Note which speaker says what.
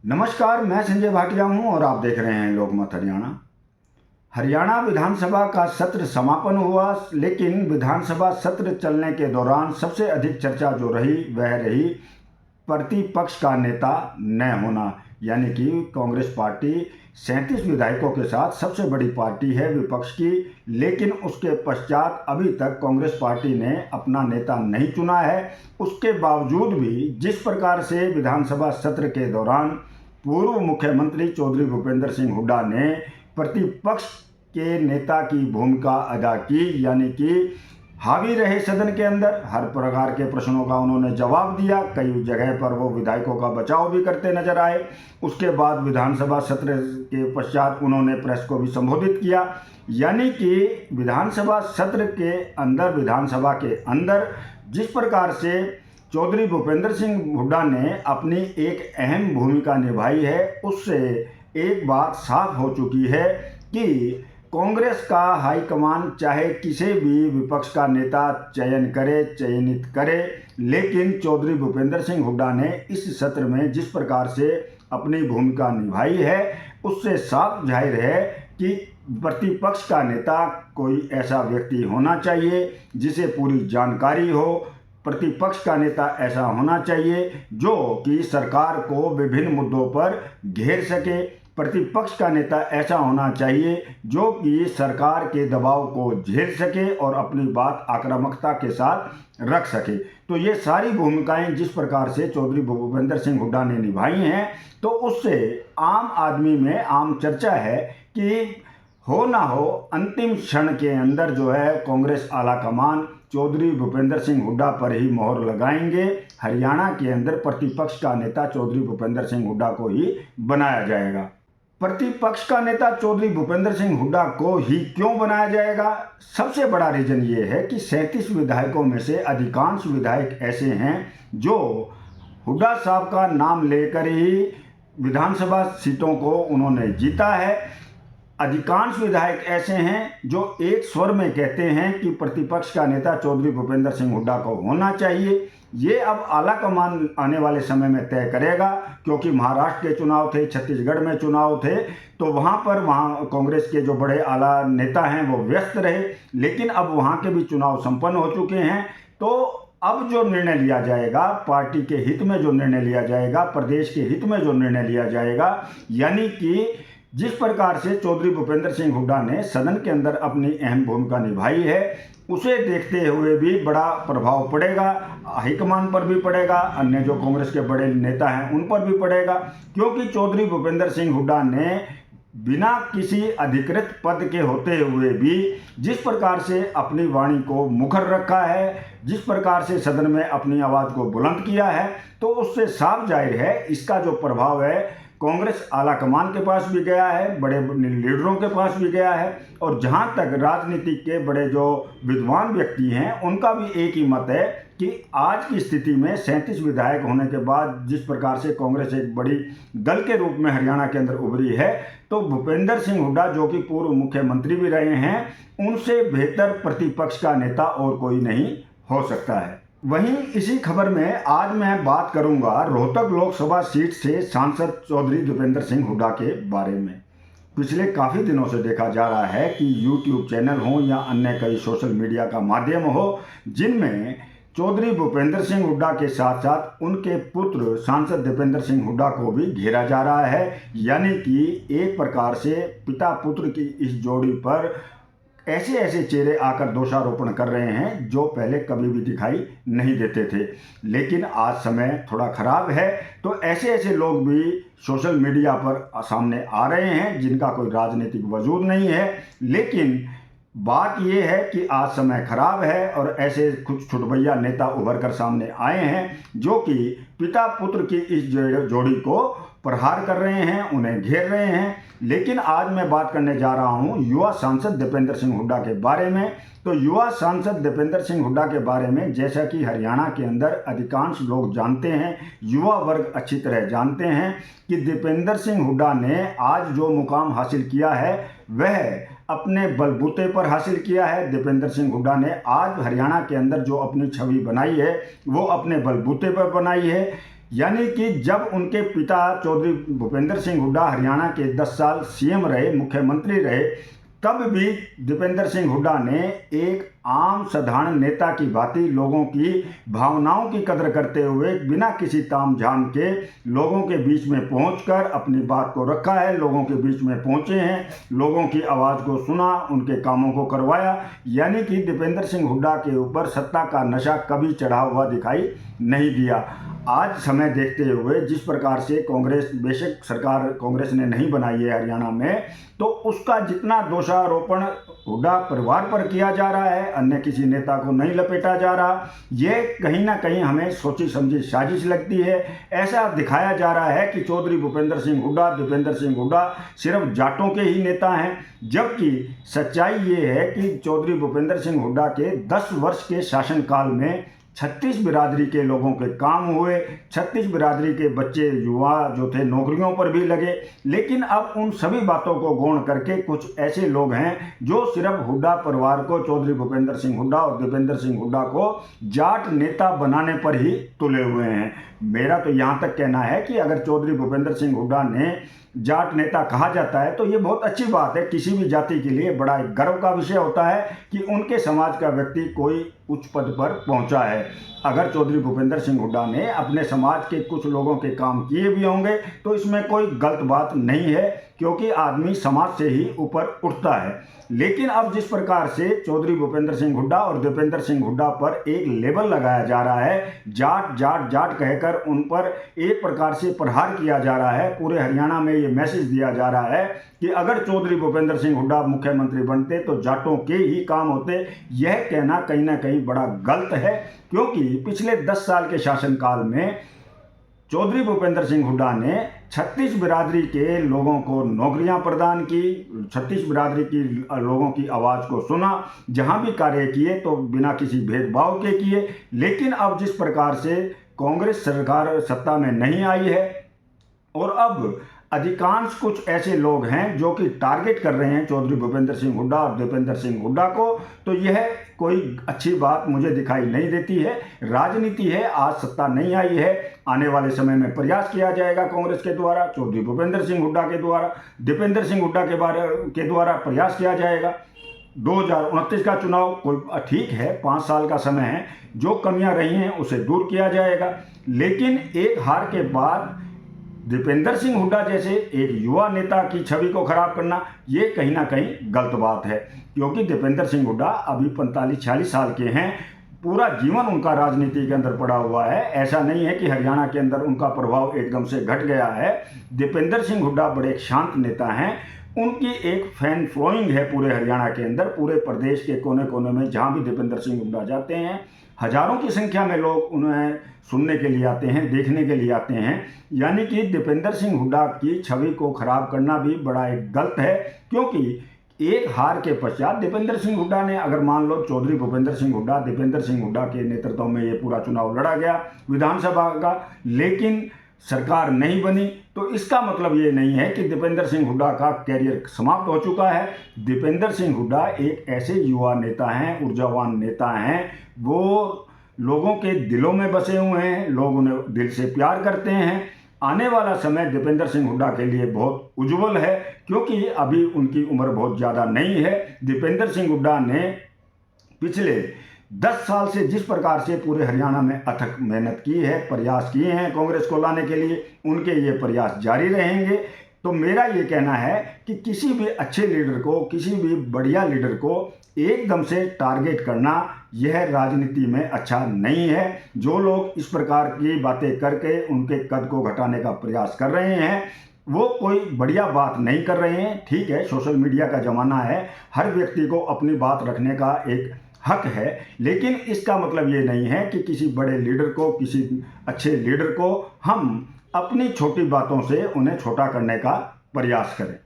Speaker 1: नमस्कार, मैं संजय भाटिया हूं और आप देख रहे हैं लोकमत हरियाणा। हरियाणा विधानसभा का सत्र समापन हुआ, लेकिन विधानसभा सत्र चलने के दौरान सबसे अधिक चर्चा जो रही वह रही प्रतिपक्ष का नेता न होना। यानी कि कांग्रेस पार्टी 37 विधायकों के साथ सबसे बड़ी पार्टी है विपक्ष की, लेकिन उसके पश्चात अभी तक कांग्रेस पार्टी ने अपना नेता नहीं चुना है। उसके बावजूद भी जिस प्रकार से विधानसभा सत्र के दौरान पूर्व मुख्यमंत्री चौधरी भूपेंद्र सिंह हुड्डा ने प्रतिपक्ष के नेता की भूमिका अदा की, यानी कि हावी रहे सदन के अंदर, हर प्रकार के प्रश्नों का उन्होंने जवाब दिया। कई जगह पर वो विधायकों का बचाव भी करते नजर आए। उसके बाद विधानसभा सत्र के पश्चात उन्होंने प्रेस को भी संबोधित किया। यानी कि विधानसभा सत्र के अंदर, विधानसभा के अंदर जिस प्रकार से चौधरी भूपेंद्र सिंह हुड्डा ने अपनी एक अहम भूमिका निभाई है, उससे एक बात साफ हो चुकी है कि कांग्रेस का हाईकमान चाहे किसी भी विपक्ष का नेता चयनित करे, लेकिन चौधरी भूपेंद्र सिंह हुड्डा ने इस सत्र में जिस प्रकार से अपनी भूमिका निभाई है, उससे साफ जाहिर है कि प्रतिपक्ष का नेता कोई ऐसा व्यक्ति होना चाहिए जिसे पूरी जानकारी हो। प्रतिपक्ष का नेता ऐसा होना चाहिए जो कि सरकार को विभिन्न मुद्दों पर घेर सके। प्रतिपक्ष का नेता ऐसा होना चाहिए जो कि सरकार के दबाव को झेल सके और अपनी बात आक्रामकता के साथ रख सके। तो ये सारी भूमिकाएं जिस प्रकार से चौधरी भूपेंद्र सिंह हुड्डा ने निभाई हैं, तो उससे आम आदमी में आम चर्चा है कि हो ना हो, अंतिम क्षण के अंदर जो है कांग्रेस आलाकमान चौधरी भूपेंद्र सिंह हुड्डा पर ही मोहर लगाएंगे। हरियाणा के अंदर प्रतिपक्ष का नेता चौधरी भूपेंद्र सिंह हुड्डा को ही बनाया जाएगा। प्रतिपक्ष का नेता चौधरी भूपेंद्र सिंह हुड्डा को ही क्यों बनाया जाएगा? सबसे बड़ा रीजन ये है कि 37 विधायकों में से अधिकांश विधायक ऐसे हैं जो हुड्डा साहब का नाम लेकर ही विधानसभा सीटों को उन्होंने जीता है। अधिकांश विधायक ऐसे हैं जो एक स्वर में कहते हैं कि प्रतिपक्ष का नेता चौधरी भूपेंद्र सिंह हुड्डा को होना चाहिए। ये अब आलाकमान आने वाले समय में तय करेगा, क्योंकि महाराष्ट्र के चुनाव थे, छत्तीसगढ़ में चुनाव थे, तो वहाँ कांग्रेस के जो बड़े आला नेता हैं वो व्यस्त रहे, लेकिन अब वहाँ के भी चुनाव संपन्न हो चुके हैं। तो अब जो निर्णय लिया जाएगा, पार्टी के हित में जो निर्णय लिया जाएगा, प्रदेश के हित में जो निर्णय लिया जाएगा, यानी कि जिस प्रकार से चौधरी भूपेंद्र सिंह हुड्डा ने सदन के अंदर अपनी अहम भूमिका निभाई है, उसे देखते हुए भी बड़ा प्रभाव पड़ेगा, हाईकमान पर भी पड़ेगा, अन्य जो कांग्रेस के बड़े नेता हैं उन पर भी पड़ेगा। क्योंकि चौधरी भूपेंद्र सिंह हुड्डा ने बिना किसी अधिकृत पद के होते हुए भी जिस प्रकार से अपनी वाणी को मुखर रखा है, जिस प्रकार से सदन में अपनी आवाज़ को बुलंद किया है, तो उससे साफ जाहिर है इसका जो प्रभाव है कांग्रेस आलाकमान के पास भी गया है, बड़े लीडरों के पास भी गया है, और जहां तक राजनीति के बड़े जो विद्वान व्यक्ति हैं उनका भी एक ही मत है कि आज की स्थिति में 37 विधायक होने के बाद जिस प्रकार से कांग्रेस एक बड़ी दल के रूप में हरियाणा के अंदर उभरी है, तो भूपेंद्र सिंह हुड्डा जो कि पूर्व मुख्यमंत्री भी रहे हैं, उनसे बेहतर प्रतिपक्ष का नेता और कोई नहीं हो सकता है। वहीं इसी खबर में आज मैं बात करूंगा रोहतक लोकसभा सीट से सांसद चौधरी भूपेंद्र सिंह हुड्डा के बारे में। पिछले काफ़ी दिनों से देखा जा रहा है कि यूट्यूब चैनल हो या अन्य कई सोशल मीडिया का माध्यम हो, जिनमें चौधरी भूपेंद्र सिंह हुड्डा के साथ साथ उनके पुत्र सांसद दीपेंद्र सिंह हुड्डा को भी घेरा जा रहा है। यानी कि एक प्रकार से पिता पुत्र की इस जोड़ी पर ऐसे चेहरे आकर दोषारोपण कर रहे हैं जो पहले कभी भी दिखाई नहीं देते थे। लेकिन आज समय थोड़ा खराब है, तो ऐसे लोग भी सोशल मीडिया पर सामने आ रहे हैं जिनका कोई राजनीतिक वजूद नहीं है। लेकिन बात यह है कि आज समय खराब है और ऐसे कुछ छुटभैया नेता उभर कर सामने आए हैं जो कि पिता पुत्र की इस जोड़ी को प्रहार कर रहे हैं, उन्हें घेर रहे हैं। लेकिन आज मैं बात करने जा रहा हूं युवा सांसद दीपेंद्र सिंह हुड्डा के बारे में। तो युवा सांसद दीपेंद्र सिंह हुड्डा के बारे में जैसा कि हरियाणा के अंदर अधिकांश लोग जानते हैं, युवा वर्ग अच्छी तरह जानते हैं कि दीपेंद्र सिंह हुड्डा ने आज जो मुकाम हासिल किया है वह अपने बलबूते पर हासिल किया है। दीपेंद्र सिंह हुड्डा ने आज हरियाणा के अंदर जो अपनी छवि बनाई है वो अपने बलबूते पर बनाई है। यानी कि जब उनके पिता चौधरी भूपेंद्र सिंह हुड्डा हरियाणा के 10 साल सीएम रहे, मुख्यमंत्री रहे, तब भी दीपेंद्र सिंह हुड्डा ने एक आम साधारण नेता की भांति लोगों की भावनाओं की कदर करते हुए बिना किसी तामझाम के लोगों के बीच में पहुंचकर अपनी बात को रखा है, लोगों के बीच में पहुंचे हैं, लोगों की आवाज़ को सुना, उनके कामों को करवाया। यानी कि दीपेंद्र सिंह हुड्डा के ऊपर सत्ता का नशा कभी चढ़ा हुआ दिखाई नहीं दिया। आज समय देखते हुए जिस प्रकार से कांग्रेस, बेशक सरकार कांग्रेस ने नहीं बनाई है हरियाणा में, तो उसका जितना दोषारोपण हुड्डा परिवार पर किया जा रहा है, अन्य किसी नेता को नहीं लपेटा जा रहा, ये कहीं ना कहीं हमें सोची समझी साजिश लगती है। ऐसा दिखाया जा रहा है कि चौधरी भूपेंद्र सिंह हुड्डा, दीपेंद्र सिंह हुड्डा सिर्फ जाटों के ही नेता हैं, जबकि सच्चाई ये है कि चौधरी भूपेंद्र सिंह हुड्डा के 10 वर्ष के शासनकाल में 36 बिरादरी के लोगों के काम हुए, 36 बिरादरी के बच्चे, युवा जो थे नौकरियों पर भी लगे। लेकिन अब उन सभी बातों को गौण करके कुछ ऐसे लोग हैं जो सिर्फ हुड्डा परिवार को, चौधरी भूपेंद्र सिंह हुड्डा और दीपेंद्र सिंह हुड्डा को जाट नेता बनाने पर ही तुले हुए हैं। मेरा तो यहाँ तक कहना है कि अगर चौधरी भूपेंद्र सिंह हुड्डा ने जाट नेता कहा जाता है तो ये बहुत अच्छी बात है। किसी भी जाति के लिए बड़ा एक गर्व का विषय होता है कि उनके समाज का व्यक्ति कोई उच्च पद पर पहुंचा है। अगर चौधरी भूपेंद्र सिंह हुड्डा ने अपने समाज के कुछ लोगों के काम किए भी होंगे तो इसमें कोई गलत बात नहीं है, क्योंकि आदमी समाज से ही ऊपर उठता है। लेकिन अब जिस प्रकार से चौधरी भूपेंद्र सिंह हुड्डा और दीपेंद्र सिंह हुड्डा पर एक लेबल लगाया जा रहा है, जाट जाट जाट कहकर उन पर एक प्रकार से प्रहार किया जा रहा है, पूरे हरियाणा में ये मैसेज दिया जा रहा है कि अगर चौधरी भूपेंद्र सिंह हुड्डा मुख्यमंत्री बनते तो जाटों के ही काम होते, यह कहना कहीं ना कहीं बड़ा गलत है। क्योंकि पिछले 10 साल के शासनकाल में चौधरी भूपेंद्र सिंह हुड्डा ने 36 बिरादरी के लोगों को नौकरियां प्रदान की, 36 बिरादरी की लोगों की आवाज़ को सुना, जहां भी कार्य किए तो बिना किसी भेदभाव के किए। लेकिन अब जिस प्रकार से कांग्रेस सरकार सत्ता में नहीं आई है और अब अधिकांश कुछ ऐसे लोग हैं जो कि टारगेट कर रहे हैं चौधरी भूपेंद्र सिंह हुड्डा और दीपेंद्र सिंह हुड्डा को, तो यह कोई अच्छी बात मुझे दिखाई नहीं देती है। राजनीति है, आज सत्ता नहीं आई है, आने वाले समय में प्रयास किया जाएगा कांग्रेस के द्वारा, चौधरी भूपेंद्र सिंह हुड्डा के द्वारा, दीपेंद्र सिंह हुड्डा के द्वारा प्रयास किया जाएगा। 2029 का चुनाव कोई ठीक है, 5 साल का समय है, जो कमियां रही हैं उसे दूर किया जाएगा। लेकिन एक हार के बाद दीपेंद्र सिंह हुड्डा जैसे एक युवा नेता की छवि को खराब करना, ये कहीं ना कहीं गलत बात है। क्योंकि दीपेंद्र सिंह हुड्डा अभी 45-46 साल के हैं, पूरा जीवन उनका राजनीति के अंदर पड़ा हुआ है। ऐसा नहीं है कि हरियाणा के अंदर उनका प्रभाव एकदम से घट गया है। दीपेंद्र सिंह हुड्डा बड़े शांत नेता हैं, उनकी एक फैन फॉलोइंग है पूरे हरियाणा के अंदर, पूरे प्रदेश के कोने कोने में जहाँ भी दीपेंद्र सिंह हुड्डा जाते हैं हजारों की संख्या में लोग उन्हें सुनने के लिए आते हैं, देखने के लिए आते हैं। यानी कि दीपेंद्र सिंह हुड्डा की छवि को खराब करना भी बड़ा एक गलत है। क्योंकि एक हार के पश्चात दीपेंद्र सिंह हुड्डा ने, अगर मान लो चौधरी भूपेंद्र सिंह हुड्डा, दीपेंद्र सिंह हुड्डा के नेतृत्व में ये पूरा चुनाव लड़ा गया विधानसभा का, लेकिन सरकार नहीं बनी, तो इसका मतलब ये नहीं है कि दीपेंद्र सिंह हुड्डा का कैरियर समाप्त हो चुका है। दीपेंद्र सिंह हुड्डा एक ऐसे युवा नेता हैं, ऊर्जावान नेता हैं, वो लोगों के दिलों में बसे हुए हैं, लोग उन्हें दिल से प्यार करते हैं। आने वाला समय दीपेंद्र सिंह हुड्डा के लिए बहुत उज्जवल है, क्योंकि अभी उनकी उम्र बहुत ज़्यादा नहीं है। दीपेंद्र सिंह हुड्डा ने पिछले 10 साल से जिस प्रकार से पूरे हरियाणा में अथक मेहनत की है, प्रयास किए हैं कांग्रेस को लाने के लिए, उनके ये प्रयास जारी रहेंगे। तो मेरा ये कहना है कि किसी भी अच्छे लीडर को, किसी भी बढ़िया लीडर को एकदम से टारगेट करना यह राजनीति में अच्छा नहीं है। जो लोग इस प्रकार की बातें करके उनके कद को घटाने का प्रयास कर रहे हैं वो कोई बढ़िया बात नहीं कर रहे हैं। ठीक है, सोशल मीडिया का ज़माना है, हर व्यक्ति को अपनी बात रखने का एक हक है, लेकिन इसका मतलब ये नहीं है कि किसी बड़े लीडर को, किसी अच्छे लीडर को हम अपनी छोटी बातों से उन्हें छोटा करने का प्रयास करें।